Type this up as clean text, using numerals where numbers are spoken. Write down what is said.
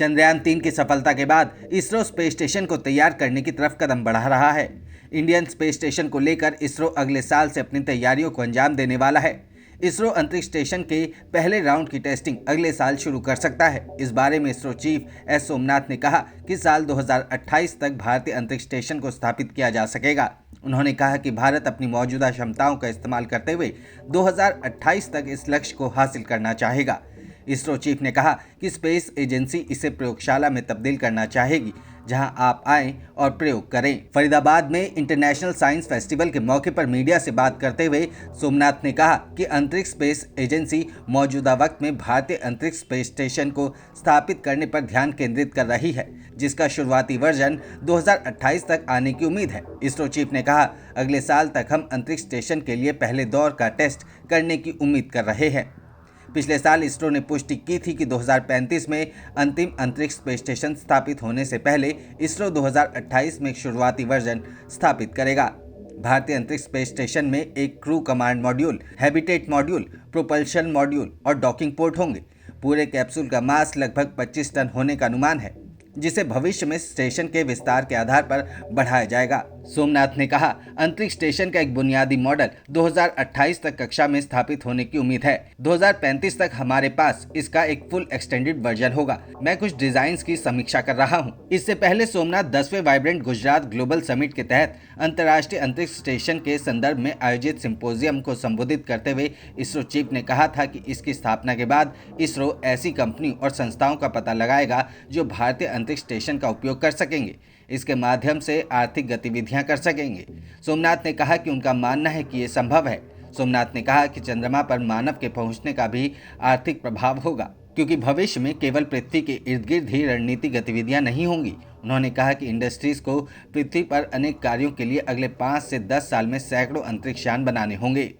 चंद्रयान-3 की सफलता के बाद इसरो स्पेस स्टेशन को तैयार करने की तरफ कदम बढ़ा रहा है। इंडियन स्पेस स्टेशन को लेकर इसरो अगले साल से अपनी तैयारियों को अंजाम देने वाला है। इसरो अंतरिक्ष स्टेशन के पहले राउंड की टेस्टिंग अगले साल शुरू कर सकता है। इस बारे में इसरो चीफ एस सोमनाथ ने कहा कि साल 2028 तक भारतीय अंतरिक्ष स्टेशन को स्थापित किया जा सकेगा। उन्होंने कहा कि भारत अपनी मौजूदा क्षमताओं का इस्तेमाल करते हुए 2028 तक इस लक्ष्य को हासिल करना चाहेगा। इसरो चीफ ने कहा कि स्पेस एजेंसी इसे प्रयोगशाला में तब्दील करना चाहेगी, जहां आप आएं और प्रयोग करें। फरीदाबाद में इंटरनेशनल साइंस फेस्टिवल के मौके पर मीडिया से बात करते हुए सोमनाथ ने कहा कि अंतरिक्ष स्पेस एजेंसी मौजूदा वक्त में भारतीय अंतरिक्ष स्पेस स्टेशन को स्थापित करने पर ध्यान केंद्रित कर रही है, जिसका शुरुआती वर्जन 2028 तक आने की उम्मीद है। इसरो चीफ ने कहा, अगले साल तक हम अंतरिक्ष स्टेशन के लिए पहले दौर का टेस्ट करने की उम्मीद कर रहे हैं। पिछले साल इसरो ने पुष्टि की थी कि 2035 में अंतिम अंतरिक्ष स्पेस स्टेशन स्थापित होने से पहले इसरो 2028 में एक शुरुआती वर्जन स्थापित करेगा। भारतीय अंतरिक्ष स्पेस स्टेशन में एक crew command module, habitat module, propulsion module और डॉकिंग पोर्ट होंगे। पूरे कैप्सूल का मास लगभग 25 टन होने का अनुमान है, जिसे भविष्य में स्टेशन के विस्तार के आधार पर बढ़ाया जाएगा। सोमनाथ ने कहा, अंतरिक्ष स्टेशन का एक बुनियादी मॉडल 2028 तक कक्षा में स्थापित होने की उम्मीद है। 2035 तक हमारे पास इसका एक फुल एक्सटेंडेड वर्जन होगा। मैं कुछ डिजाइन्स की समीक्षा कर रहा हूं। इससे पहले सोमनाथ 10वें वाइब्रेंट गुजरात ग्लोबल समिट के तहत अंतर्राष्ट्रीय अंतरिक्ष स्टेशन के संदर्भ में आयोजित सिंपोजियम को संबोधित करते हुए इसरो चीफ ने कहा था कि इसकी स्थापना के बाद इसरो ऐसी कंपनी और संस्थाओं का पता लगाएगा जो भारतीय अंतरिक्ष स्टेशन का उपयोग कर सकेंगे। इसके माध्यम से आर्थिक गतिविधियां कर सकेंगे। सोमनाथ ने कहा कि उनका मानना है कि ये संभव है। सोमनाथ ने कहा कि चंद्रमा पर मानव के पहुंचने का भी आर्थिक प्रभाव होगा, क्योंकि भविष्य में केवल पृथ्वी के इर्द गिर्द ही रणनीतिक गतिविधियां नहीं होंगी। उन्होंने कहा कि इंडस्ट्रीज को पृथ्वी पर अनेक कार्यों के लिए अगले 5 से 10 साल में सैकड़ों अंतरिक्ष यान बनाने होंगे।